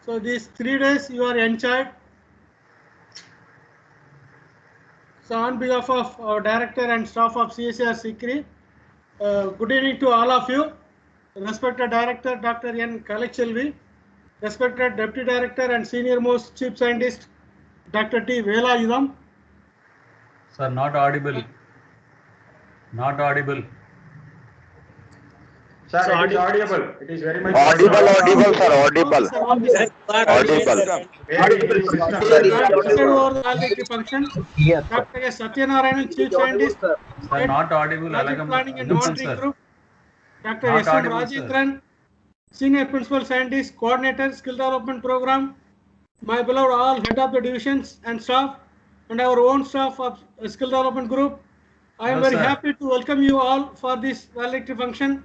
So these 3 days you are enjoyed. So on behalf of our director and staff of CSR Sikri, good evening to all of you. Respected Director Dr. N. Kalachelvi, respected Deputy Director and Senior Most Chief Scientist Dr. T. Velayudham. Sir, not audible. Not audible. Sir, it is audible. It is very much Audible, sir, audible. Audible. Very good system, sir. Presented over the valedictory function. Dr. S. Satyanarayanan, Chief Scientist, Sir, not audible. Project Planning and Monitoring sir. Group. Dr. Not S. M. audible, sir. Rajendran, Senior Principal Scientist, Coordinator, Skill Development Program. My beloved all head of the divisions and staff, and our own staff of Skill Development Group. I am Hello, very sir. happy to welcome you all for this valedictory function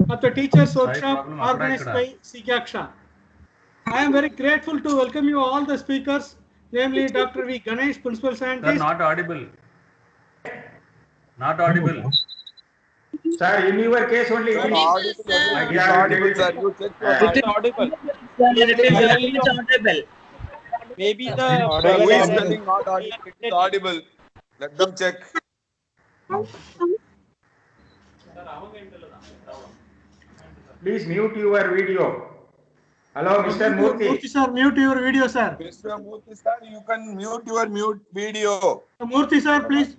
of the Teachers Workshop problem organized akkada by CGACSHA. I am very grateful to welcome you all the speakers, namely Dr. V. Ganesh, Principal Sir, Scientist. not audible. Not audible. Sir, in your case only. Sir, it is- audible, Yeah, it is audible, sir. You check your It audio. audible. It is very much audible. Maybe Who the is telling not audible? It is audible. Let them check. Please mute your video. Hello, Mr. Murthy Murthy. sir, mute your video, sir. Mr. Murthy, sir, you can mute your video. Murthy sir, please.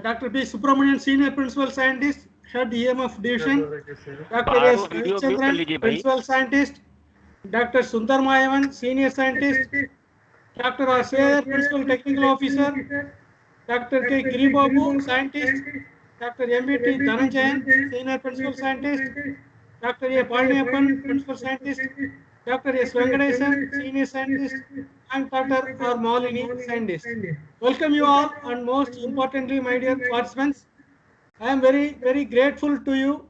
Dr. P. Subramanian, Senior Principal Scientist, Head EMF Division. Dr. S. Chandran, Principal Scientist. Dr. Sundar Mayavan, Senior Scientist. Dr. R. Sayer, Principal Technical Officer. Dr. K. Giribabu, Scientist. Dr. M.B.T. Dhananjayan, Senior Principal Scientist. Dr. A. Palniappan, Principal Scientist. Dr. S. Venkatesan, Senior Scientist. And Dr. R. Malini, Scientist. Welcome you all, and most importantly, my dear participants, I am very grateful to you,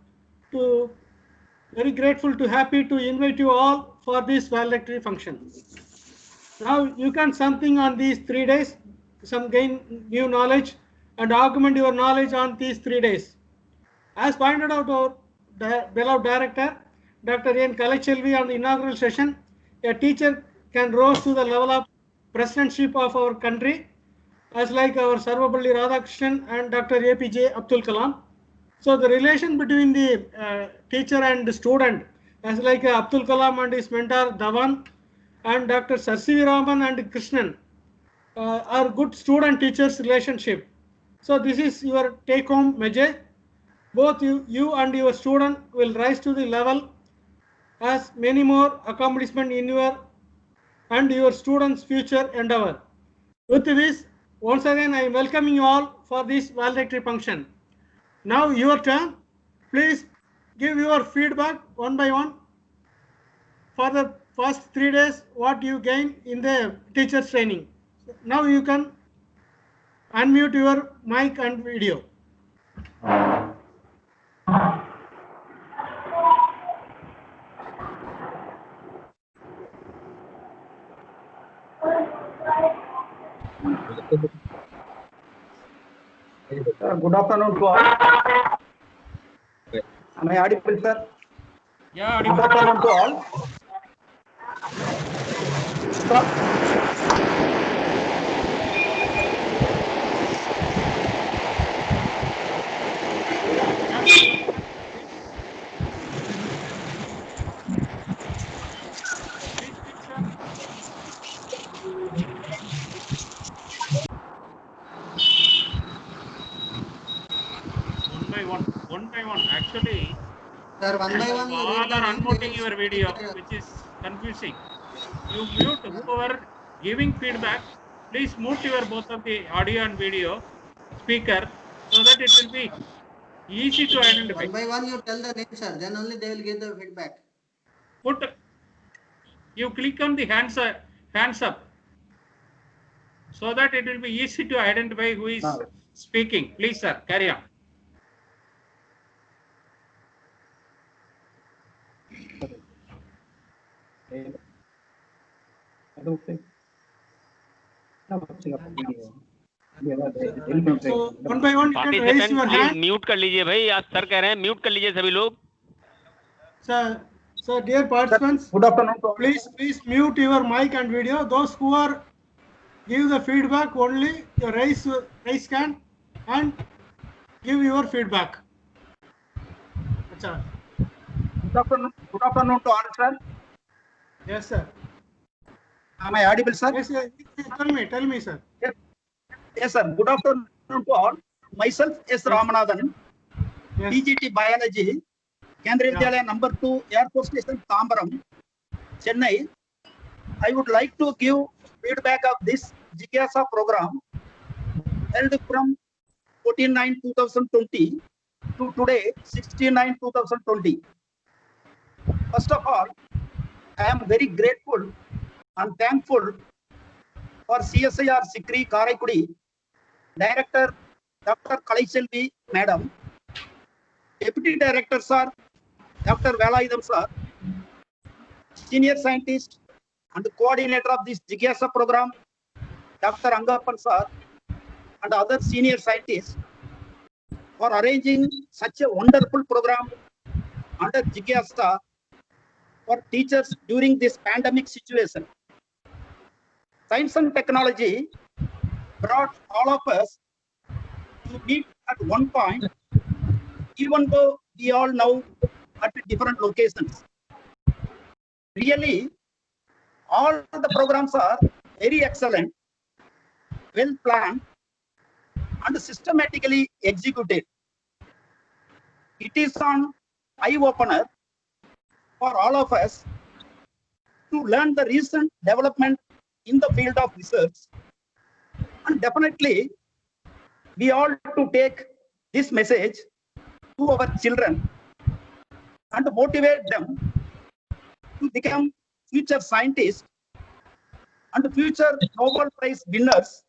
happy to invite you all for this valedictory function. Now you can something on these 3 days, some gain new knowledge and augment your knowledge on these 3 days. As pointed out our beloved director, Dr. N. Kalachelvi, on the inaugural session, a teacher can rise to the level of presidentship of our country, as like our Sarvapalli Radhakrishnan and Dr. APJ Abdul Kalam. So the relation between the teacher and the student, as like Abdul Kalam and his mentor Dhawan and Dr. Sir C.V. Raman and Krishnan, are good student-teachers relationship. So this is your take-home message. Both you and your student will rise to the level as many more accomplishment in your and your students' future endeavor. With this, once again, I am welcoming you all for this valedictory function. Now your turn. Please give your feedback one by one for the first 3 days what you gain in the teacher's training. Now you can unmute your mic and video. Good afternoon to all. Am I audible, sir? Yeah, Good afternoon to all. One by one. Actually, Sir, one by one. you all are unmuting your video, which is confusing. You mute whoever giving feedback. Please mute your both of the audio and video speaker so that it will be easy to identify. One by one, you tell the name, sir. Then only they will give the feedback. You click on the hands up so that it will be easy to identify who is speaking. Please, sir, carry on. So one by one you can raise your hand. Mute कर लीजिए भाई, आज sir कह रहे हैं mute कर लीजिए सभी लोग. So dear participants, Good afternoon to all. please mute your mic and video. Those who are give the feedback only, you raise hand and give your feedback. Acha. Good afternoon to all, sir. Yes, sir. Am I audible, sir? Yes, yes. Tell me, sir. Yes, sir. Good afternoon to all. Myself, S. Ramanathan, Yes. PGT Biology, Kendriya Vidyalaya number 2, Airport Station, Tambaram, Chennai. I would like to give feedback of this Jigyasa program held from 14/9/2020 to today, 16/9/2020. First of all, I am very grateful and thankful for CSIR Sikri Karaikudi, Director Dr. Kalaiselvi Madam, Deputy Director Sir, Dr. Velayudham Sir, Senior Scientist and Coordinator of this Jigyasa program, Dr. Angappan Sir, and other Senior Scientists for arranging such a wonderful program under Jigyasa for teachers during this pandemic situation. Science and technology brought all of us to meet at one point, even though we all now at different locations. Really, all the programs are very excellent, well planned, and systematically executed. It is an eye-opener for all of us to learn the recent development in the field of research, and definitely we all to take this message to our children and motivate them to become future scientists and future Nobel Prize winners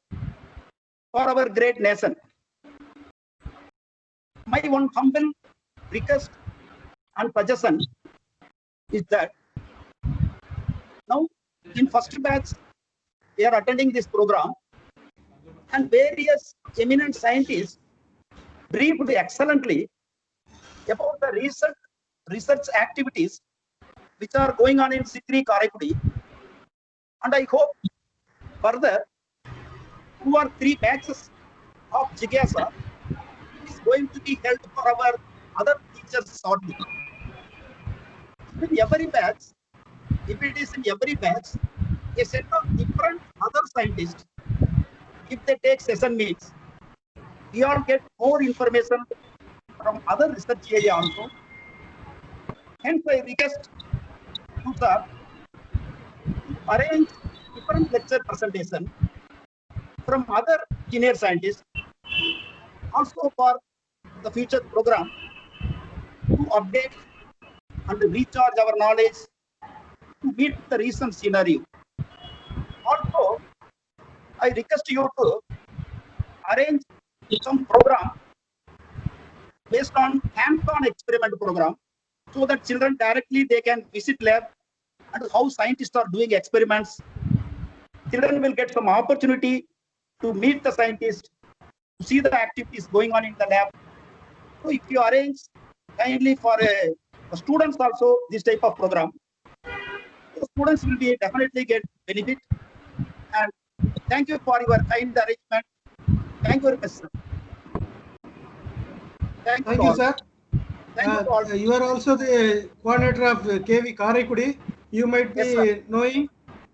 for our great nation. My one humble request and suggestion is that now in first batch we are attending this program, and various eminent scientists briefed excellently about the recent research activities which are going on in Sikri Karaikudi, and I hope further 2 or 3 batches of Jigyasa is going to be held for our other teachers shortly. In every batch, if it is in every batch, a set of different other scientists, if they take session meets, we all get more information from other research area also. Hence, I request to sir to arrange different lecture presentation from other senior scientists, also for the future program, to update and recharge our knowledge to meet the recent scenario. Also, I request you to arrange some program based on hands-on experiment program, so that children directly they can visit lab and how scientists are doing experiments. Children will get some opportunity to meet the scientists, to see the activities going on in the lab. So if you arrange kindly for the students also this type of program, the students will be definitely get benefit. And thank you for your kind arrangement. Thank you very much, sir. Thank you, sir. Thank you all. You are also the coordinator of KV Karaikudi. You might be Yes, knowing.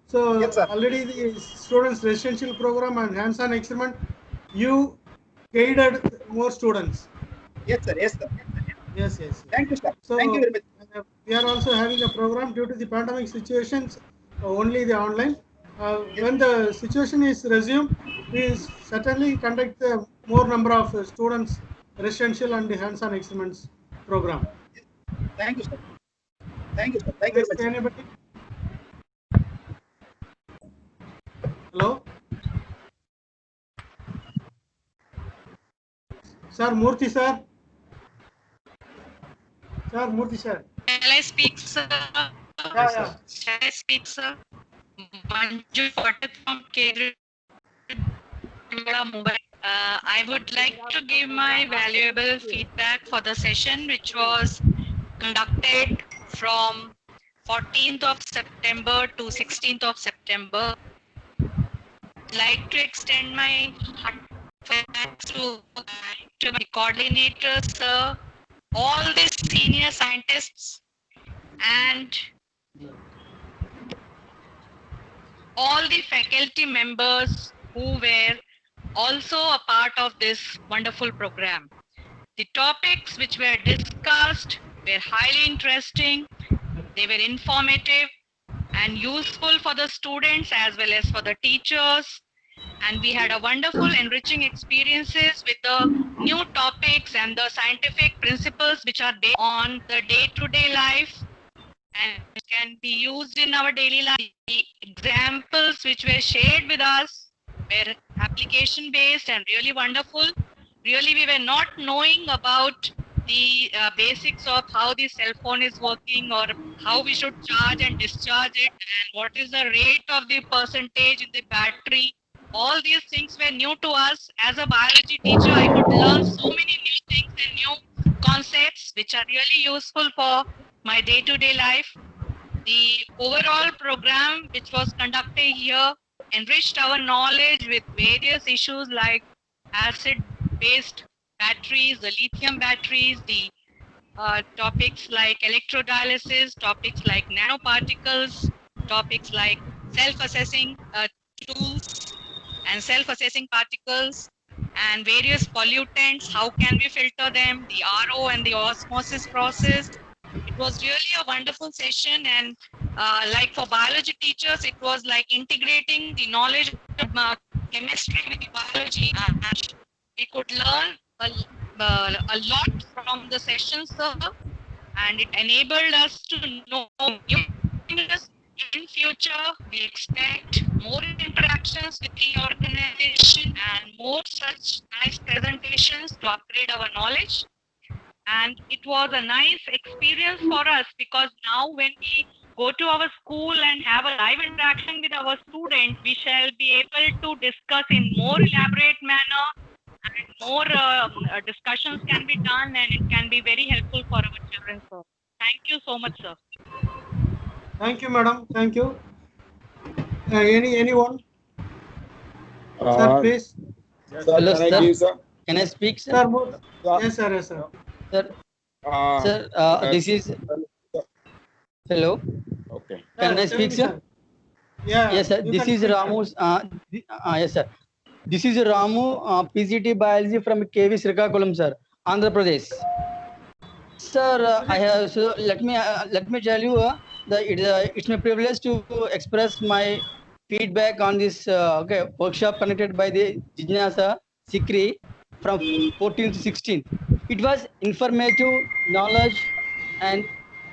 So Yes, sir. already the students residential program and hands-on experiment, you guided more students. Yes, sir. Yes, sir. Yes, yes. Thank you, sir. So Thank you very much. we are also having a program due to the pandemic situations, only the online. When the situation is resumed, we certainly conduct the more number of students residential and the hands-on experiments program. Thank you, sir. Thank you, sir. Thank you Next, very much. anybody? Hello? Sir, Murthy sir. Sir, Murthy sir. Shall I speak, sir? Yeah. Shall I speak, sir? Manju Patel from Kendriya Mumbai. I would like to give my valuable feedback for the session which was conducted from 14th of September to 16th of September. I'd like to extend my heartfelt thanks to my coordinators, sir, all the senior scientists, and all the faculty members who were also a part of this wonderful program. The topics which were discussed were highly interesting, they were informative and useful for the students as well as for the teachers. And we had a wonderful enriching experiences with the new topics and the scientific principles which are based on the day-to-day life and can be used in our daily life. The examples which were shared with us were application based and really wonderful. Really, we were not knowing about the basics of how the cell phone is working or how we should charge and discharge it and what is the rate of the percentage in the battery. All these things were new to us. As a biology teacher, I could learn so many new things and new concepts which are really useful for my day-to-day life. The overall program which was conducted here enriched our knowledge with various issues like acid-based batteries, the lithium batteries, the topics like electrodialysis, topics like nanoparticles, topics like self-assessing tools and self-assessing particles and various pollutants, how can we filter them, the RO and the osmosis process. It was really a wonderful session, and like for biology teachers, it was like integrating the knowledge of chemistry with biology, and we could learn a lot from the session, sir, and it enabled us to know new things. In future, we expect more interactions with the organization and more such nice presentations to upgrade our knowledge. And it was a nice experience for us because now when we go to our school and have a live interaction with our students, we shall be able to discuss in more elaborate manner and more discussions can be done and it can be very helpful for our children, sir. Thank you so much, sir. Thank you, madam. Thank you. Anyone? Sir, please. Hello, sir. Can I speak, sir? Sir, yes, sir. Yes, sir. Sir, this is. Hello. Okay. Can I speak, sir? Yeah. Yes, sir. This is Ramu. Yes, sir. This is Ramu, PGT Biology from KV Srikakulam, sir, Andhra Pradesh. Sir, I have. So let me tell you that it's my privilege to express my feedback on this workshop conducted by the Jignasa Sikri from 14th to 16th. It was informative, knowledge, and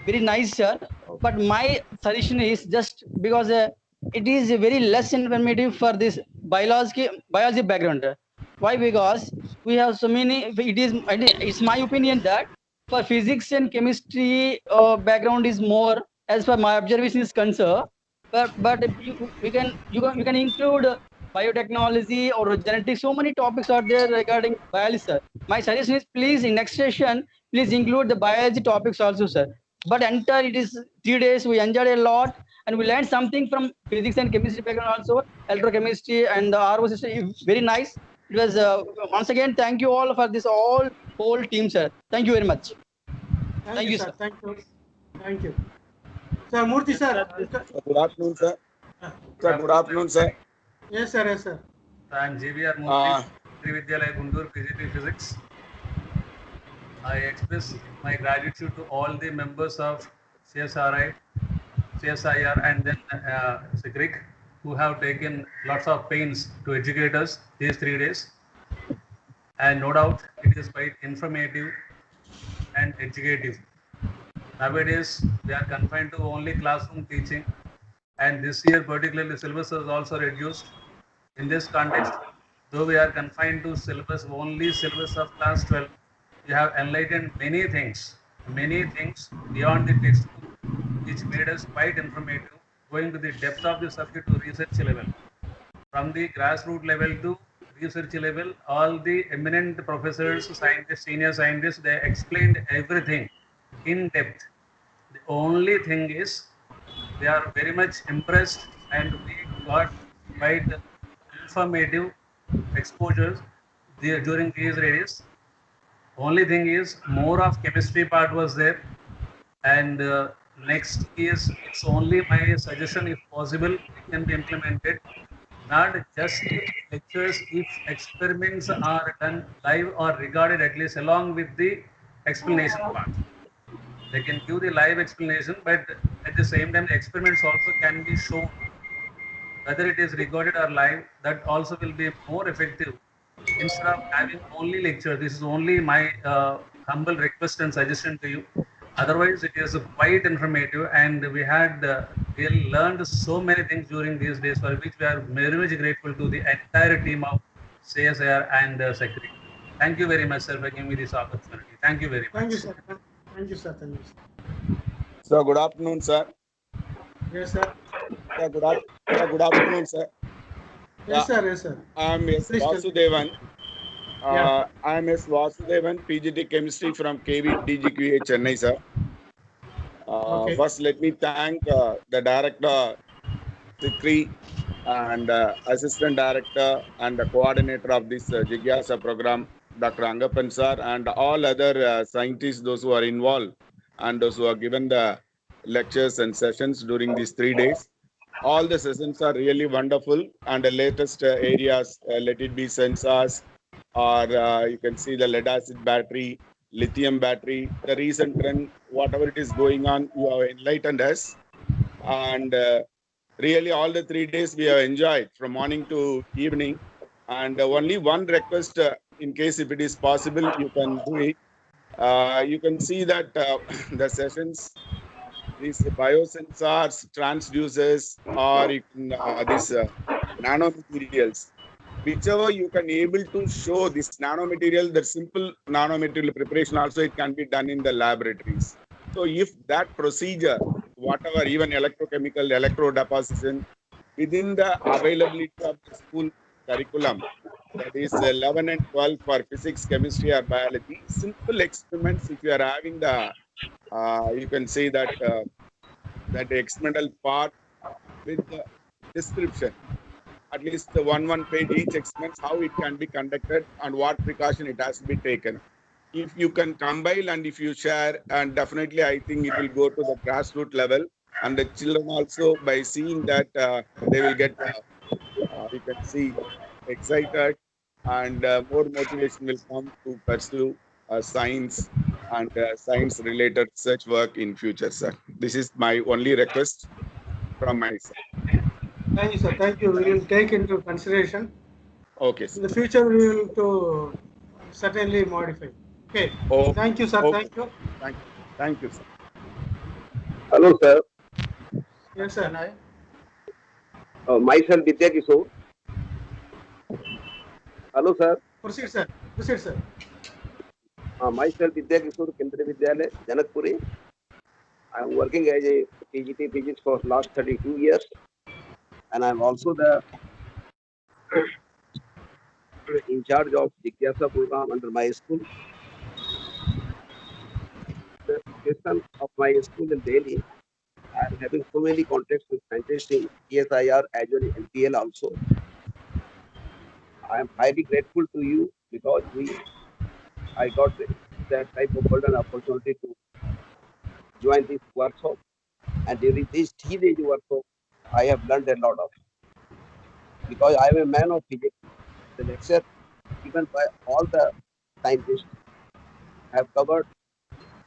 very nice, sir. But my suggestion is just because it is very less informative for this biology background. Why? Because we have so many. It's my opinion that for physics and chemistry background is more, as per my observation is concerned. But you can include biotechnology or genetics. So many topics are there regarding biology, sir. My suggestion is please in next session, please include the biology topics also, sir. But enter it is 3 days. We enjoyed a lot and we learned something from physics and chemistry background also. Electrochemistry and the RO system is very nice. It was once again thank you all for this whole team, sir. Thank you very much. Thank you, sir. Thank you. Thank you. Sir, Murthy, sir. Good afternoon, sir. Sir, good afternoon, sir. Yes, sir. Yes, sir. I am GVR Murthy, Vidyalaya Guntur, PGT Physics. I express my gratitude to all the members of CSIR and then SICRIC who have taken lots of pains to educate us these 3 days. And no doubt it is quite informative and educative. Nowadays, we are confined to only classroom teaching, and this year particularly syllabus is also reduced. In this context, though we are confined to only syllabus of class 12, we have enlightened many things beyond the textbook, which made us quite informative, going to the depth of the subject to research level. From the grassroots level to research level, all the eminent professors, scientists, senior scientists, they explained everything in depth. The only thing is they are very much impressed and we got quite informative exposures during these days. Only thing is more of chemistry part was there, and next is it's only my suggestion, if possible it can be implemented, not just lectures, if experiments are done live or regarded at least along with the explanation part. They can give the live explanation, but at the same time the experiments also can be shown, whether it is recorded or live. That also will be more effective instead of having only lecture. This is only my humble request and suggestion to you. Otherwise, it is quite informative, and we had really learned so many things during these days, for which we are very much grateful to the entire team of CSIR and Secretary. Thank you very much, sir, for giving me this opportunity. Thank you very much. Thank you, sir. Thank you, sir. Thank you, sir. Sir, good afternoon, sir. Yes, sir. Sir, good afternoon, sir. Yes, sir. Yes, sir. I am S. Please tell me. Vasudevan. Yeah. I am S. Vasudevan, PGT Chemistry from KV DGQA, Chennai, sir. Okay. First, let me thank the director, Sikri, and assistant director and the coordinator of this Jigyasa program, Dr. Angapan sir, and all other scientists, those who are involved and those who have given the lectures and sessions during these 3 days. All the sessions are really wonderful, and the latest areas, let it be sensors, or you can see the lead acid battery, lithium battery, the recent trend, whatever it is going on, you have enlightened us. And really all the 3 days we have enjoyed from morning to evening. And only one request, in case if it is possible, you can do it. You can see that the sessions, these biosensors, transducers, or you can, these nanomaterials, whichever you can able to show this nanomaterial, the simple nanomaterial preparation also, it can be done in the laboratories. So if that procedure, whatever, even electrochemical, electro deposition, within the availability of the school curriculum, that is 11 and 12 for physics, chemistry, or biology, simple experiments, if you are having the, you can say that, that experimental part with the description, at least the one page each experiments, how it can be conducted and what precaution it has to be taken. If you can combine and if you share, and definitely I think it will go to the grassroots level, and the children also, by seeing that, they will get, you can see, excited, and more motivation will come to pursue science and science related research work in future, sir. This is my only request from my side. Thank you, sir. Thank you. We will take into consideration. Okay, sir. In the future, we will to certainly modify. Okay. Oh, Thank you, sir. okay. Thank you. Thank you, sir. Hello, sir. Yes, sir. Myself, Vidya Kishore. Hello, sir. Proceed, sir. Proceed, sir. Myself, Vidya Kishore, Kendriya Vidyalaya, Janakpuri. I am working as a PGT physics for last 32 years, and I am also the in charge of Jigyasa program under my school. The question of my school in Delhi, I am having so many contacts with scientists in CSIR as well as LPL also. I am highly grateful to you because I got that type of golden opportunity to join this workshop, and during this 3 days workshop, I have learned a lot of. Because I am a man of physics, the lecture given by all the scientists have covered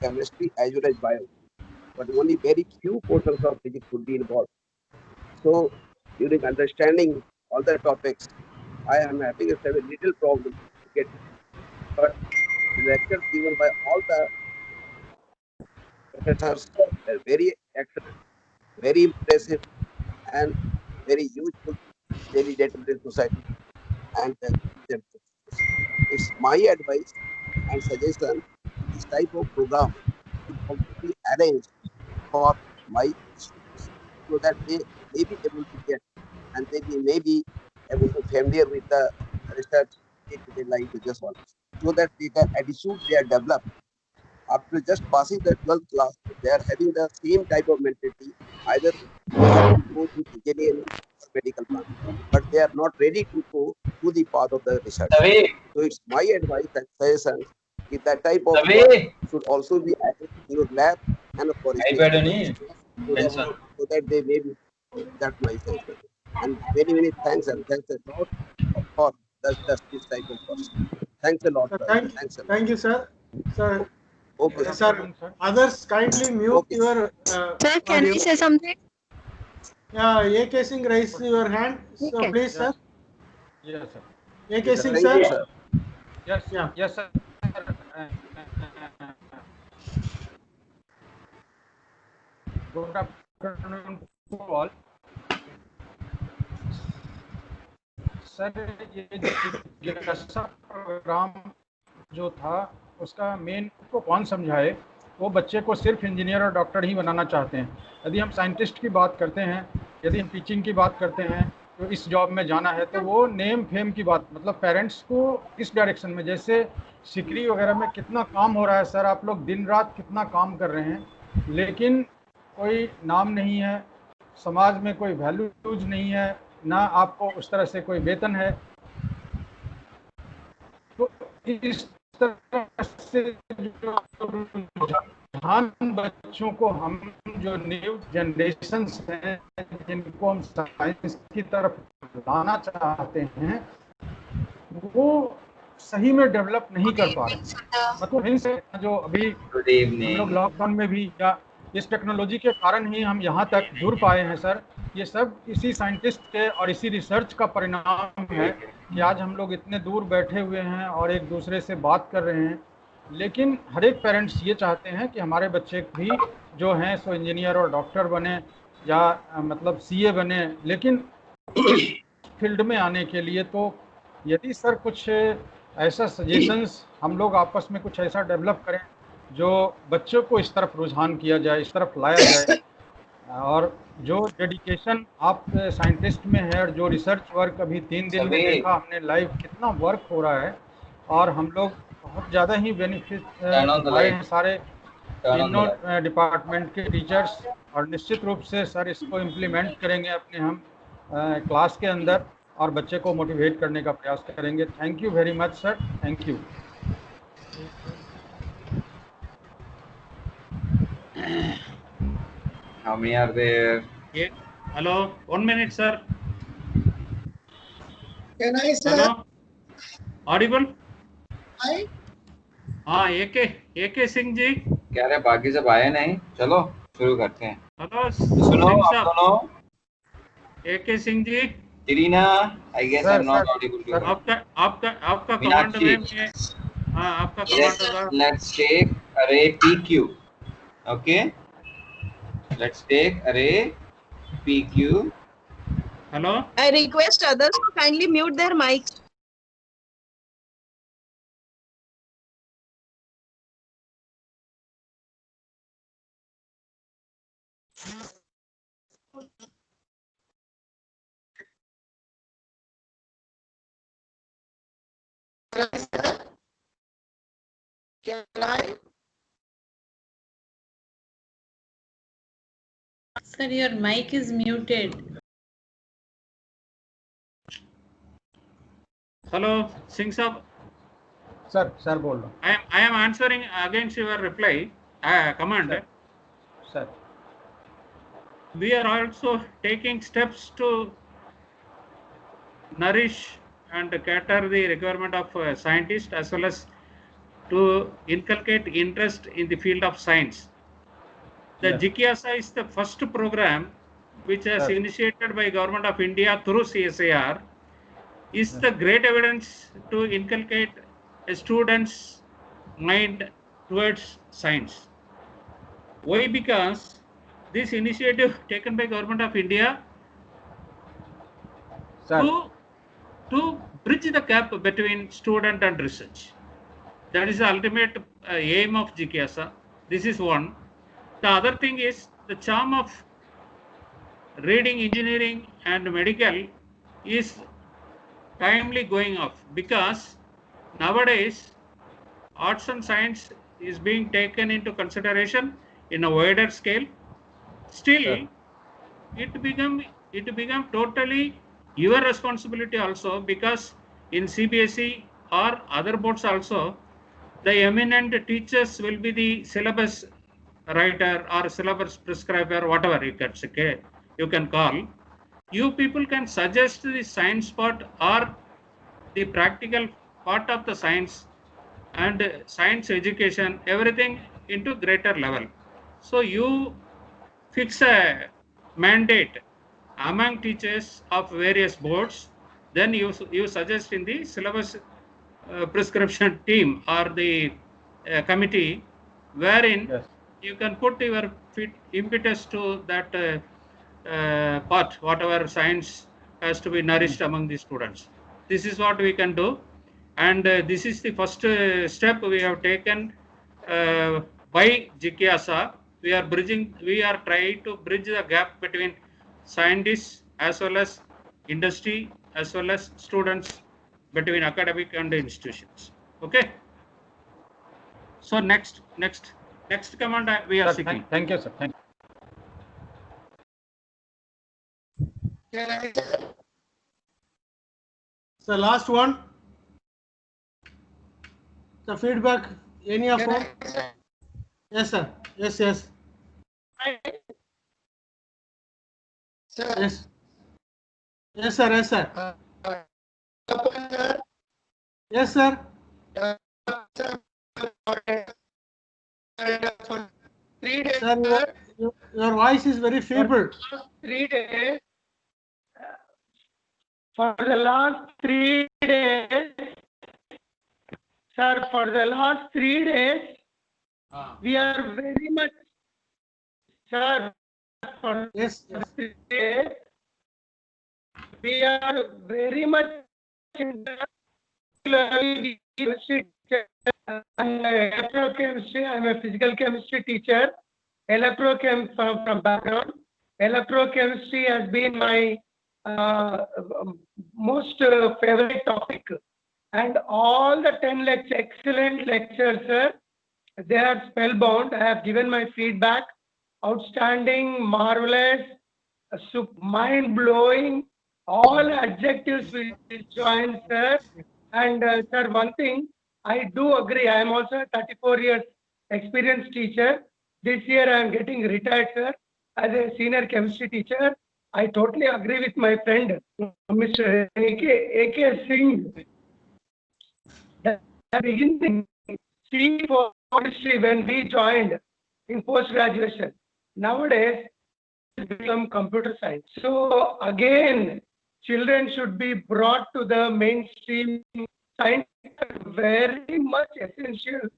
chemistry as well as bio, but only very few portions of physics would be involved. So during understanding all the topics, I am having a little problem to get it. But the lectures given by all the professors are very excellent, very impressive, and very useful daily day-to-day society. And it's my advice and suggestion, this type of program should also be arranged for my students so that they may be able to get, and they may be able to familiar with the research day-to-day life business one, so that they can attitude they are developed after just passing the 12th class. They are having the same type of mentality. Either they have to go to engineering or medical path, but they are not ready to go to the path of the research. So it's my advice and suggestion if that type of work should also be added in your lab and for so that they may be. That's my suggestion. And many thanks and thanks a lot for this type of person. Thanks a lot, Sir, sir. Thanks a lot. thank you, sir. Sir, Okay, sir. Others kindly mute Okay. your. Sir, can audio. I say something? Yeah, AK Singh, raise your hand. So Okay. please, sir. Yes, sir. AK Singh, Thank you, sir. sir. Yes, Yeah. yes, sir. Good afternoon to all. Sir ये जिज्ञासा programme जो था उसका main को कौन समझाए, वो बच्चे को सिर्फ इंजीनियर और डॉक्टर ही बनाना चाहते हैं। यदि हम साइंटिस्ट की बात करते हैं, यदि हम टीचिंग की बात करते हैं, तो इस जॉब में जाना है तो वो नेम फेम की बात, मतलब पेरेंट्स को इस डायरेक्शन में, जैसे सिकरी वगैरह में कितना काम हो रहा है सर, आप लोग दिन रात कितना काम कर रहे हैं, लेकिन कोई नाम नहीं है, समाज में कोई वैल्यूज नहीं है, ना आपको उस तरह से कोई वेतन है। तो इस तरह से जो रुझान बच्चों को, हम जो न्यू जनरेशन हैं जिनको हम साइंस की तरफ लाना चाहते हैं, वो सही में डेवलप नहीं कर पा रहे। मतलब इनसे जो अभी हम लोग लॉकडाउन में भी, या इस टेक्नोलॉजी के कारण ही हम यहाँ तक जुड़ पाए हैं सर, ये सब इसी साइंटिस्ट के और इसी रिसर्च का परिणाम है कि आज हम लोग इतने दूर बैठे हुए हैं और एक दूसरे से बात कर रहे हैं। लेकिन हर एक पेरेंट्स ये चाहते हैं कि हमारे बच्चे भी जो हैं सो इंजीनियर और डॉक्टर बने, या मतलब सीए बने। लेकिन इस फील्ड में आने के लिए तो यदि सर कुछ ऐसा सजेशंस हम लोग आपस में कुछ ऐसा डेवलप करें जो बच्चों को इस तरफ रुझान किया जाए, इस तरफ लाया जाए, और जो डेडिकेशन आप साइंटिस्ट में है और जो रिसर्च वर्क अभी 3 दिन में देखा हमने लाइव कितना वर्क हो रहा है, और हम लोग बहुत ज़्यादा ही बेनिफिट पाए हैं सारे तीनों डिपार्टमेंट के टीचर्स, और निश्चित रूप से सर इसको इम्प्लीमेंट करेंगे अपने हम क्लास के अंदर और बच्चे को मोटिवेट करने का प्रयास करेंगे। Thank you very much sir, thank you. How many are there? Yeah. Hello, 1 minute, sir. Can I, sir? Hello, audible? Hi. हाँ, AK सिंह जी। क्या रे, बाकी सब आए नहीं? चलो शुरू करते हैं। हेलो, सुनो आप दोनों। AK Singh ji. Irina, I guess I'm not audible to her. आपका कमांड में, हाँ आपका command. Let's take array PQ. Okay. Let's take array PQ. Hello. I request others to kindly mute their mics. Can I? Sir, your mic is muted. Hello, Singh sir. Sir बोल रहा हूँ। I am answering against your reply command. Sir. We are also taking steps to nourish and cater the requirement of scientists, as well as to inculcate interest in the field of science. The Jigyasa is the first program which has initiated by Government of India through CSIR, is the great evidence to inculcate a student's mind towards science. Why? Because this initiative taken by Government of India to bridge the gap between student and research. That is the ultimate aim of Jigyasa. This is one. The other thing is the charm of reading engineering and medical is timely going off, because nowadays arts and science is being taken into consideration in a wider scale. Still, it become totally your responsibility also, because in CBSE or other boards also, the eminent teachers will be the syllabus writer or syllabus prescriber, whatever you can call. You people can suggest the science part or the practical part of the science and science education, everything into greater level. So you fix a mandate among teachers of various boards, then you suggest in the syllabus prescription team or the committee, wherein you can put your impetus to that part, whatever science has to be nourished among the students. This is what we can do, and this is the first step we have taken by Jigyasa. We are trying to bridge the gap between scientists as well as industry as well as students, between academic and institutions. Okay. So next command we are seeking. Thank you, sir. Thank you. So last one. The feedback, any of them? Yes, sir. Yes. Sir. Yes. Yes, sir. Yes, sir. Yes, sir. For 3 days, Sir, your voice is very feeble. 3 days. For the last 3 days, sir, for the last 3 days, we are very much, sir, for yes. 3 days, we are very much in the electrochemistry. I'm a physical chemistry teacher. Electrochem from background. Electrochemistry has been my most favorite topic, and all the 10 excellent lectures, sir, they are spellbound. I have given my feedback. Outstanding, marvelous, mind-blowing, all adjectives will join, sir. And sir, one thing I do agree, I am also a 34 years experienced teacher. This year I am getting retired, sir, as a senior chemistry teacher. I totally agree with my friend, Mr. A.K. Singh. The beginning, C for chemistry when we joined in post-graduation. Nowadays, it's become computer science. So again, children should be brought to the mainstream. Science is very much essential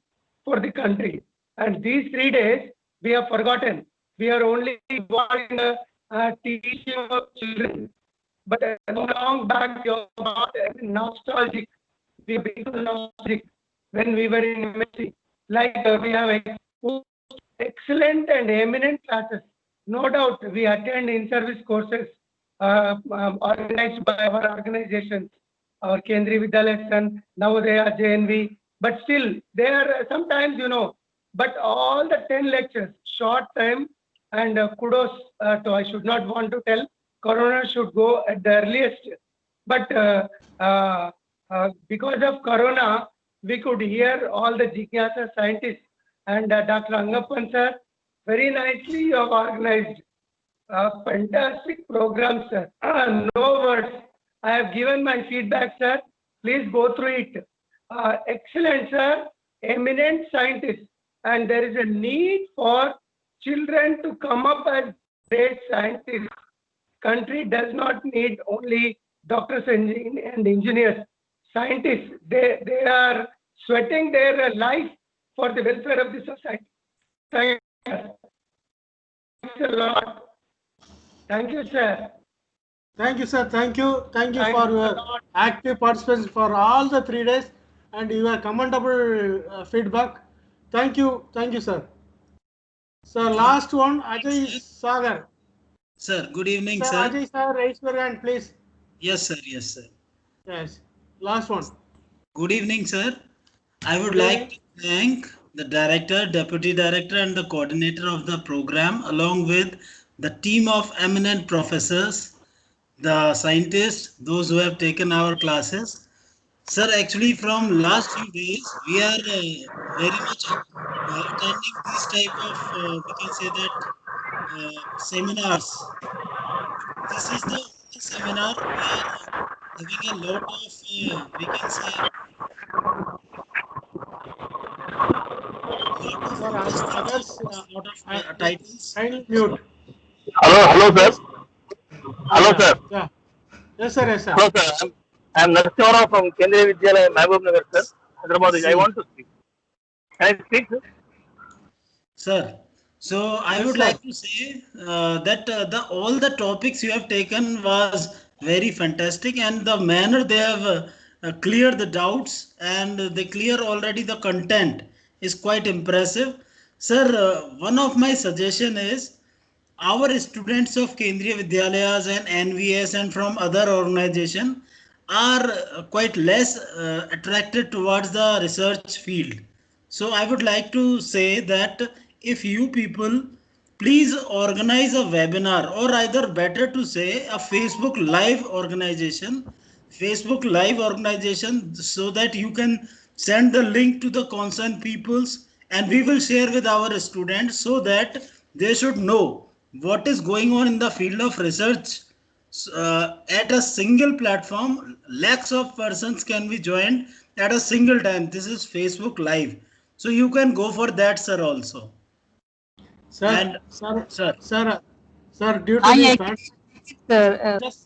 for the country. And these 3 days, we have forgotten. We are only involved in teaching of children. But long back, you're nostalgic. We become nostalgic when we were in MSc. Like we have excellent and eminent classes. No doubt, we attend in-service courses organized by our organizations, our Kendriya Vidyalaya San, Navodaya, JNV. But still, there are sometimes, but all the 10 lectures, short time, and kudos to, I should not want to tell, Corona should go at the earliest. But because of Corona, we could hear all the Jigyasa scientists and Dr. Angappan sir, very nicely you have organized a fantastic program, sir. No words. I have given my feedback, sir. Please go through it. Excellent, sir. Eminent scientists. And there is a need for children to come up as great scientists. Country does not need only doctors and engineers. Scientists, they are sweating their life for the welfare of the society. Thanks a lot. Thank you, sir. Thank you, sir. Thank you. Thank you for your active participation for all the 3 days and your commendable feedback. Thank you. Thank you, sir. Sir, last one, Ajay Sagar. Sir, good evening, sir. Ajay sir, raise your hand, please. Yes, sir. Yes, sir. Yes. Last one. Good evening, sir. I would like to thank the director, deputy director, and the coordinator of the program, along with the team of eminent professors, the scientists, those who have taken our classes. Sir, actually, from last few days, we are very much attending these type of, we can say that, seminars. This is the only seminar we are having a lot of, we can say, Sir, others, lot of titles. kindly mute. Hello, sir. Hello, Yeah. sir. Yeah. Yes, sir. Yes, sir. Hello, sir. I'm Narasimha from Kendriya Vidyalaya, Mahbub Nagar, sir. Hyderabad. I want to speak. Can I speak, sir? Sir, so I Yes, would sir. like to say that all the topics you have taken was very fantastic, and the manner they have cleared the doubts and they clear already the content is quite impressive. Sir, one of my suggestion is our students of Kendriya Vidyalayas and NVS and from other organization are quite less attracted towards the research field. So I would like to say that if you people please organize a webinar, or either better to say a Facebook live organization, so that you can send the link to the concerned peoples and we will share with our students so that they should know what is going on in the field of research. At a single platform, lakhs of persons can be joined at a single time. This is Facebook live, so you can go for that, sir, also. Sir, And sir, due to the fact,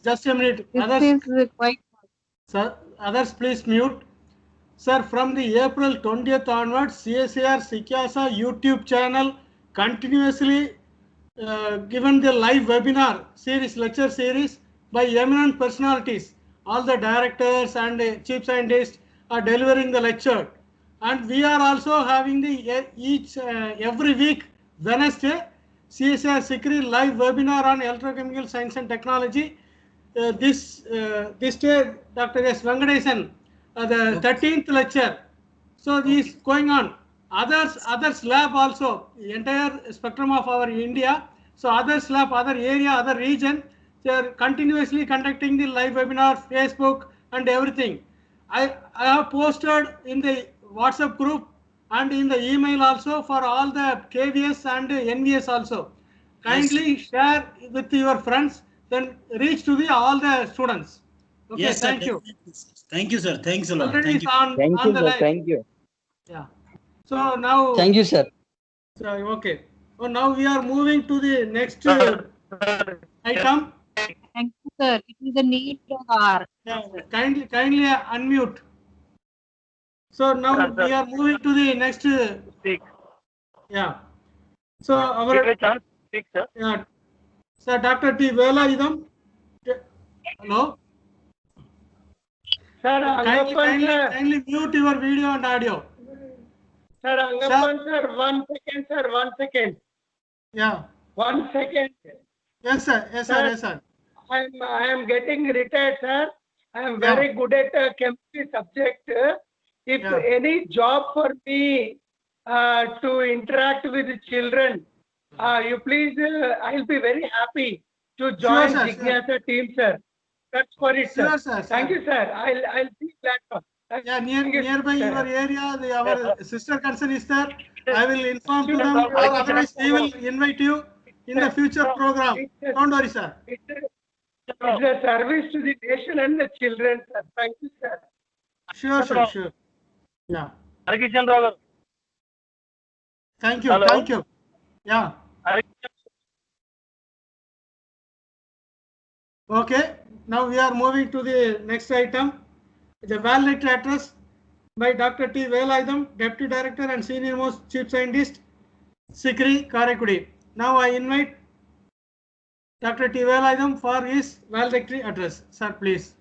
just a minute. Others, sir, others, please mute. Sir, from the April 20th onwards, CSIR Sikyasa YouTube channel continuously given the live webinar series, lecture series by eminent personalities. All the directors and chief scientists are delivering the lecture. And we are also having the every week, Wednesday, CSIR Sikri live webinar on electrochemical science and technology. This day, Dr. S. Venkatesan, the 13th lecture. So this is going on. Others lab also, entire spectrum of our India. So others lab, other area, other region, they are continuously conducting the live webinar, Facebook and everything. I have posted in the WhatsApp group and in the email also for all the KVS and NVS also. Kindly share with your friends, then reach to the all the students. Okay, yes, sir, thank you. Thank you, sir. Thanks a lot. Already Thank is you. on the live. Thank you. Yeah. So now. Thank you, sir. So, okay. So now we are moving to the next item. Thank you, sir. It is a need of our. Yeah, kindly unmute. So now we are moving to the next. Yeah. So our. Yeah. Sir, Dr. T. Velayudham. Hello. Sir, Kindly mute your video and audio. Sir, Angappan, sir, 1 second, sir, 1 second. Yeah. 1 second. Yes, sir. Yes, sir. Yes, sir. I am getting retired, sir. I am very good at chemistry subject. If any job for me to interact with the children, you please, I'll be very happy to join Jigyasa team, sir. That's for it, sir. Sir. Thank you, sir. I'll be glad. Yeah, nearby your area, our sister concern is there. I will inform to them, or otherwise we will invite you in the future program. Don't worry, sir. It's a service to the nation and the children, sir. Thank you, sir. Sure. Yeah. Thank you. Hello. Thank you. Yeah. Okay. Now we are moving to the next item. The valedictory address by Dr. T. Velayudham, Deputy Director and Senior Most Chief Scientist, Sikri, Karaikudi. Now I invite Dr. T. Velayudham for his valedictory address. Sir, please.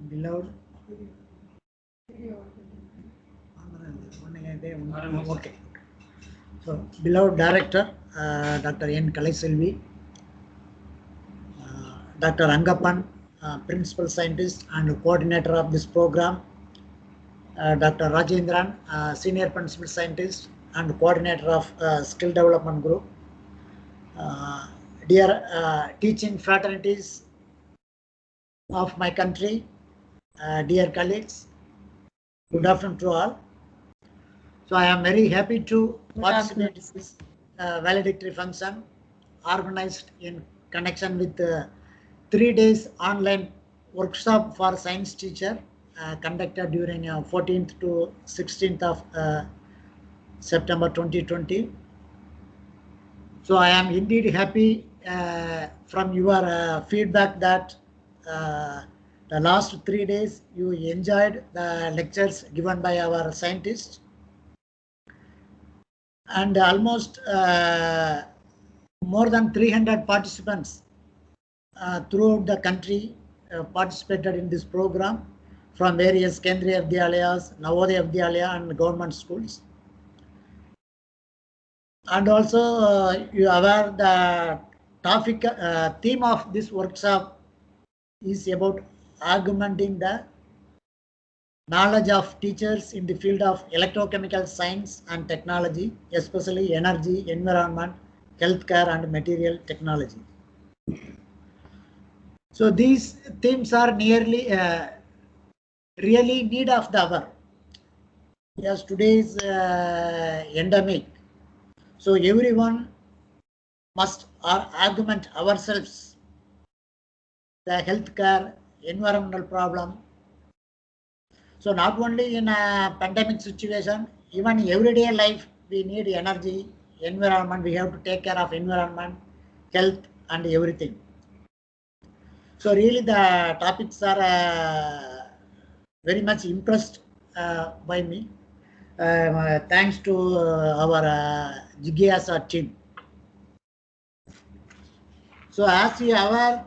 Beloved. Okay. So, beloved director, Dr. N. Kalaiselvi, Dr. Angappan, principal scientist and coordinator of this program, Dr. Rajendran, senior principal scientist and coordinator of skill development group, dear teaching fraternities of my country, dear colleagues, good afternoon to all. So I am very happy to participate in this valedictory function organized in connection with 3 days online workshop for science teacher conducted during 14th to 16th of September 2020. So I am indeed happy from your feedback that the last 3 days you enjoyed the lectures given by our scientists, and almost more than 300 participants throughout the country participated in this program from various Kendriya Vidyalayas, Navodaya Vidyalaya and government schools. And also you are aware the topic theme of this workshop is about augmenting the knowledge of teachers in the field of electrochemical science and technology, especially energy, environment, healthcare and material technology. So these themes are nearly really need of the hour. Yes, today's endemic. So everyone must augment ourselves the healthcare, environmental problem. So not only in a pandemic situation, even everyday life, we need energy, environment. We have to take care of environment, health, and everything. So really, the topics are very much impressed by me. Thanks to our Jigyasa team. So as you are aware,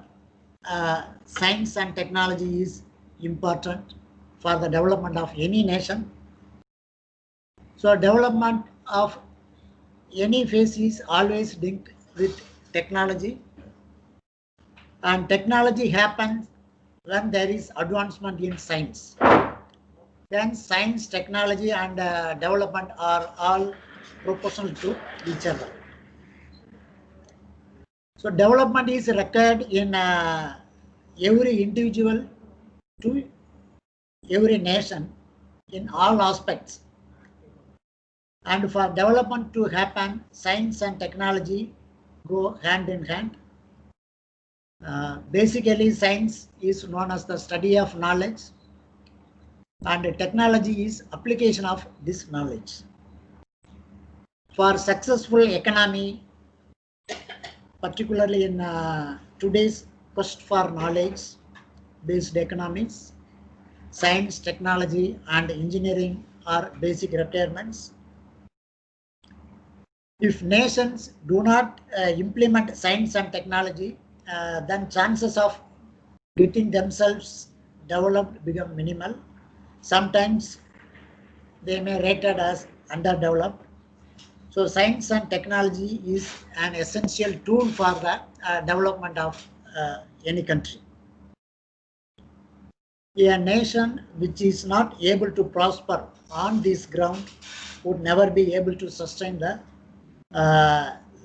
science and technology is important for the development of any nation. So development of any phase is always linked with technology, and technology happens when there is advancement in science. Then science, technology and development are all proportional to each other. So development is required in every individual to every nation in all aspects. And for development to happen, science and technology go hand in hand. Basically, science is known as the study of knowledge, and technology is application of this knowledge. For successful economy, particularly in today's quest for knowledge-based economies, science, technology, and engineering are basic requirements. If nations do not implement science and technology, then chances of getting themselves developed become minimal. Sometimes they may be rated as underdeveloped. So science and technology is an essential tool for the development of any country. A nation which is not able to prosper on this ground would never be able to sustain the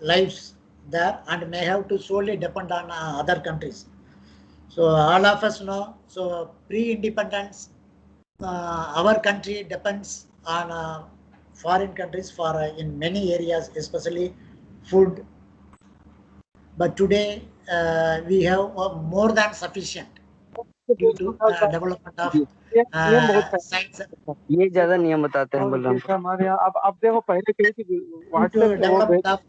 lives there and may have to solely depend on other countries. So all of us know, so pre-independence, our country depends on foreign countries for in many areas, especially food. But today we have more than sufficient due to development of science. ये ज्यादा नियम बताते हैं बलराम। हमारे यहाँ अब देखो पहले कही थी व्हाट्सएप अब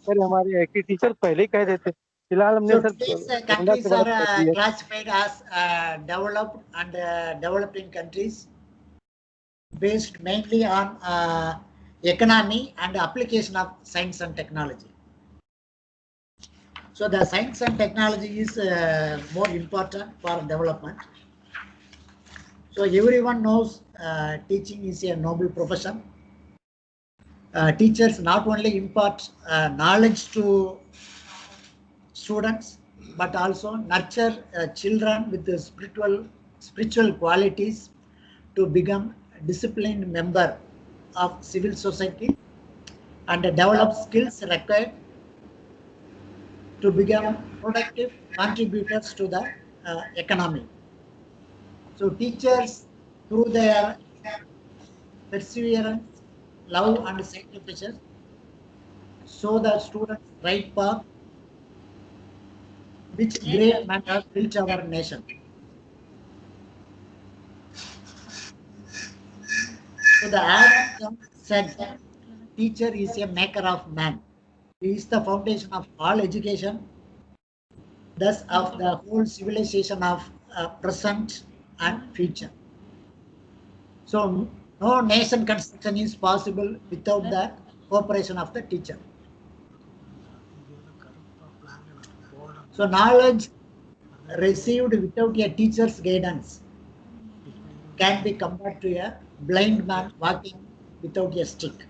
पहले हमारे एक टीचर पहले ही कह देते। फिलहाल हमने sir countries are classified as developed and developing countries based mainly on economy and application of science and technology. So the science and technology is more important for development. So everyone knows teaching is a noble profession. Teachers not only impart knowledge to students, but also nurture children with the spiritual qualities to become a disciplined member of civil society and develop skills required to become productive contributors to the economy. So teachers, through their perseverance, love and sacrifices, show the students right path which great man has built our nation. So the Adam said, teacher is a maker of man. He is the foundation of all education, thus of the whole civilization of present and future. So no nation construction is possible without the cooperation of the teacher. So knowledge received without a teacher's guidance can be compared to a blind man walking without a stick.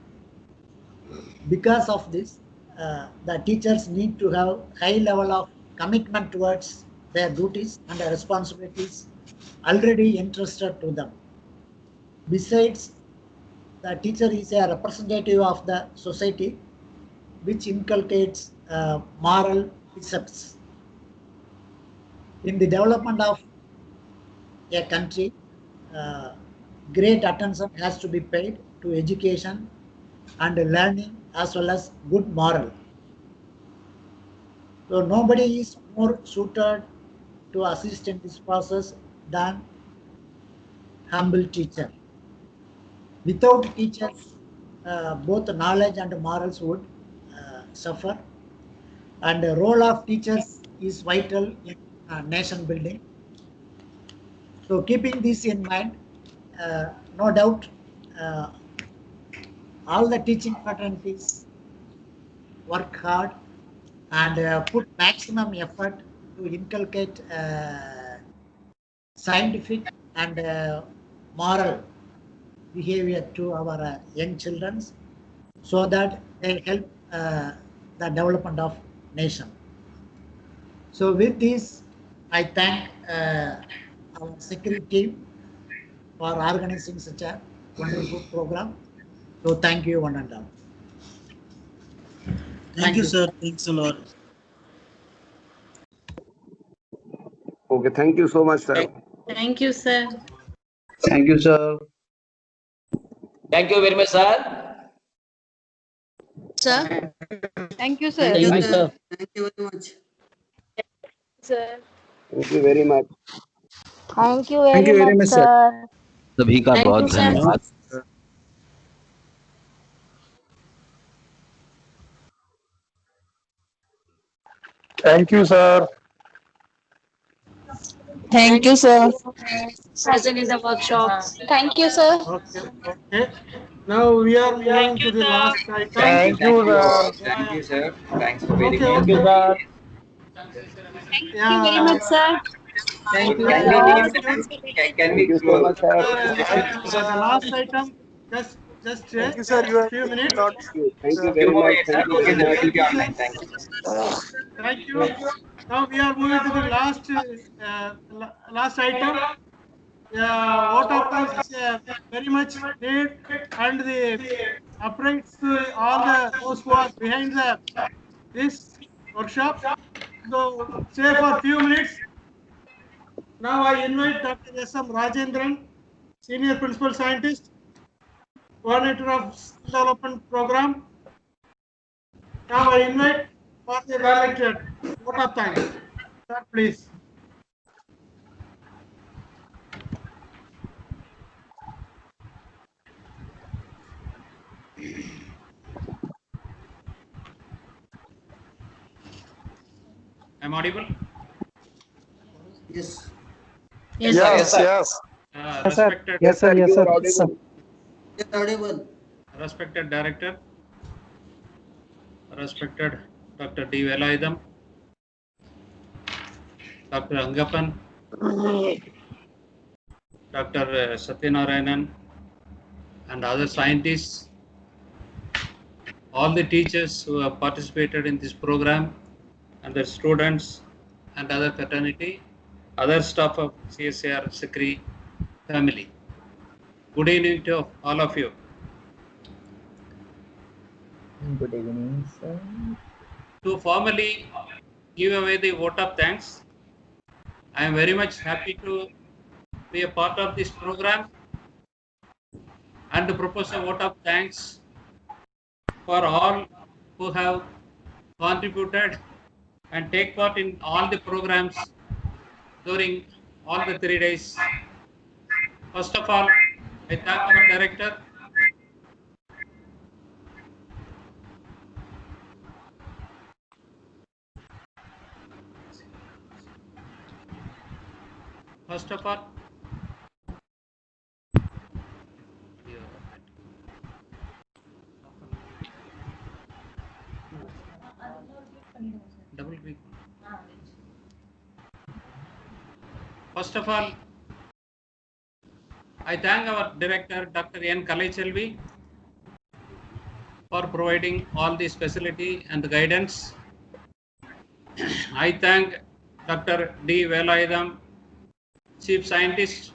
Because of this, the teachers need to have high level of commitment towards their duties and their responsibilities already entrusted to them. Besides, the teacher is a representative of the society which inculcates moral precepts. In the development of a country, great attention has to be paid to education and learning as well as good moral. So nobody is more suited to assist in this process than humble teacher. Without teachers, both knowledge and morals would suffer, and the role of teachers is vital in nation building. So keeping this in mind, no doubt all the teaching fraternities work hard and put maximum effort to inculcate scientific and moral behavior to our young children, so that they help the development of nation. So with this, I thank our security team for organizing such a wonderful program. So thank you one and all. Thank you, sir. Thanks a lot. Okay, thank you so much, sir. Thank you, sir. Thank you, sir. Thank you very much, sir. Sir. Thank you, sir. Thank you, sir. Thank you very much. Sir. Thank you very much. Thank you very much, sir. सभी का Thank बहुत you, sir. धन्यवाद. Thank you, sir. Thank you, sir. Present in the workshop. Thank you, sir. Okay. Now we are moving to the last item. Thank you, sir. Thank you, sir. Thanks for being Okay, here. okay. Thank you very much, sir. Thank you. Can Thank we you so close? much, sir. The last item, just Thank you, sir. You have few minutes. Thank you Few very more much. minutes, sir. Thank you Okay, very sir. It will much. be online. Thank you. Thank you. Now we are moving to the last item. Vote of thanks is very much need, and the uprights to all those who are behind this workshop. So stay for few minutes. Now I invite Dr. S.M. Rajendran, Senior Principal Scientist, Coordinator of Skill Development Program. Now I invite for the well-elected vote of thanks. Sir, please. I'm audible? Yes. Yes, Yes, sir. yes. Respected, Yes, sir. Yes, You are sir. audible. Yes, audible. respected Director, respected Dr. D. Velayudham, Dr. Angappan, Dr. Satyanarayanan, and other scientists, all the teachers who have participated in this program, and the students and other fraternity, other staff of CSIR Sikri family. Good evening to all of you. Good evening, sir. To formally give away the vote of thanks, I am very much happy to be a part of this program and to propose a vote of thanks for all who have contributed and take part in all the programs during all the 3 days. First of all, I thank our director, first of all, double click. First of all, I thank our director, Dr. N. Kalaiselvi, for providing all this facility and guidance. I thank Dr. D. Velayudham, Chief Scientist,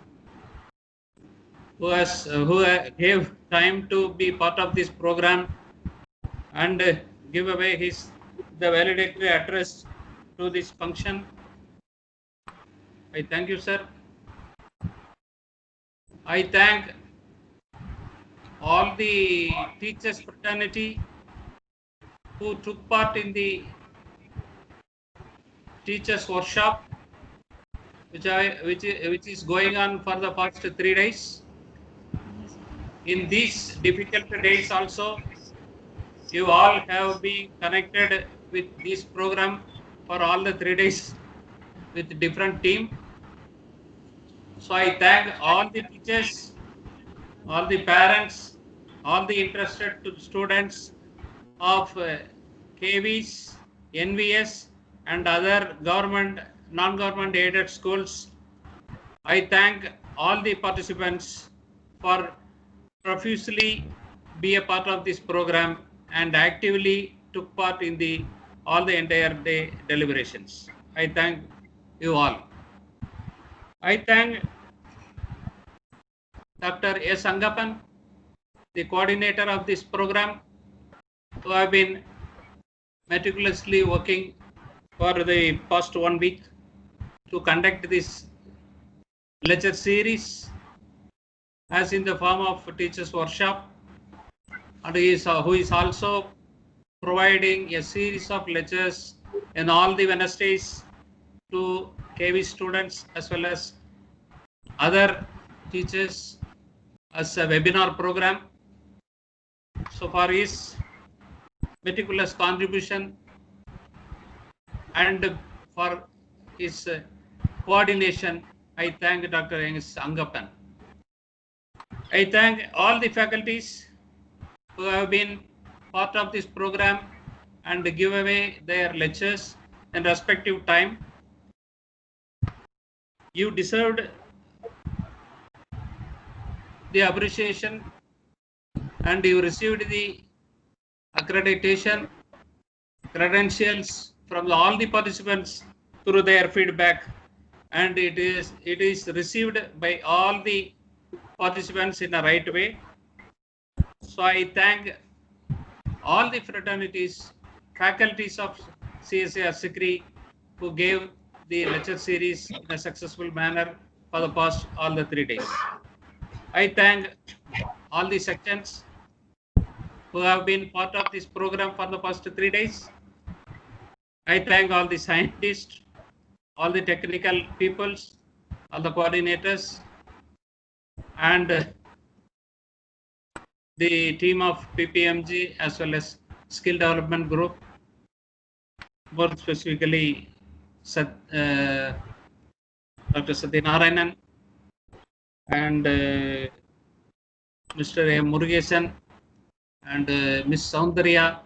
who gave time to be part of this program and give away the valedictory address to this function. I thank you, sir. I thank all the teachers fraternity who took part in the teachers workshop, which is going on for the past 3 days. In these difficult days also, you all have been connected with this program for all the 3 days with different team. So I thank all the teachers, all the parents, all the interested students of KVs, NVS and other government, non-government aided schools. I thank all the participants for profusely be a part of this program and actively took part in all the entire day deliberations. I thank you all. I thank Dr. S. Angappan, the coordinator of this program, who have been meticulously working for the past 1 week to conduct this lecture series as in the form of teachers workshop, and who is also providing a series of lectures in all the Wednesdays to KV students as well as other teachers as a webinar program. So for his meticulous contribution and for his coordination, I thank Dr. S. Angappan. I thank all the faculties who have been part of this program and give away their lectures in respective time. You deserved the appreciation and you received the accreditation credentials from all the participants through their feedback, and it is received by all the participants in a right way. So I thank all the fraternities, faculties of CSIR Sikri who gave the lecture series in a successful manner for the past all the 3 days. I thank all the sections who have been part of this program for the past 3 days. I thank all the scientists, all the technical peoples, all the coordinators, and the team of PPMG as well as Skill Development Group, more specifically Dr. Satyanarayanan and Mr. A. Murugesan and Ms. Soundarya,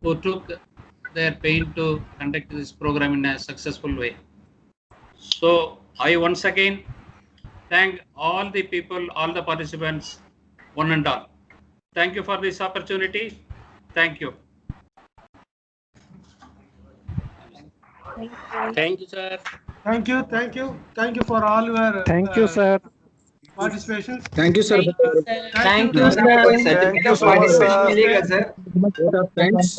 who took their pain to conduct this program in a successful way. So I once again thank all the people, all the participants, one and all. Thank you for this opportunity. Thank you. Thank you, sir. Thank you, thank you, thank you for all your Thank you, sir. participation. Thank you, sir. Thank you, Thank you so much, sir. Certificate of Thank you so much, participation sir. मिलेगा, sir. Thanks.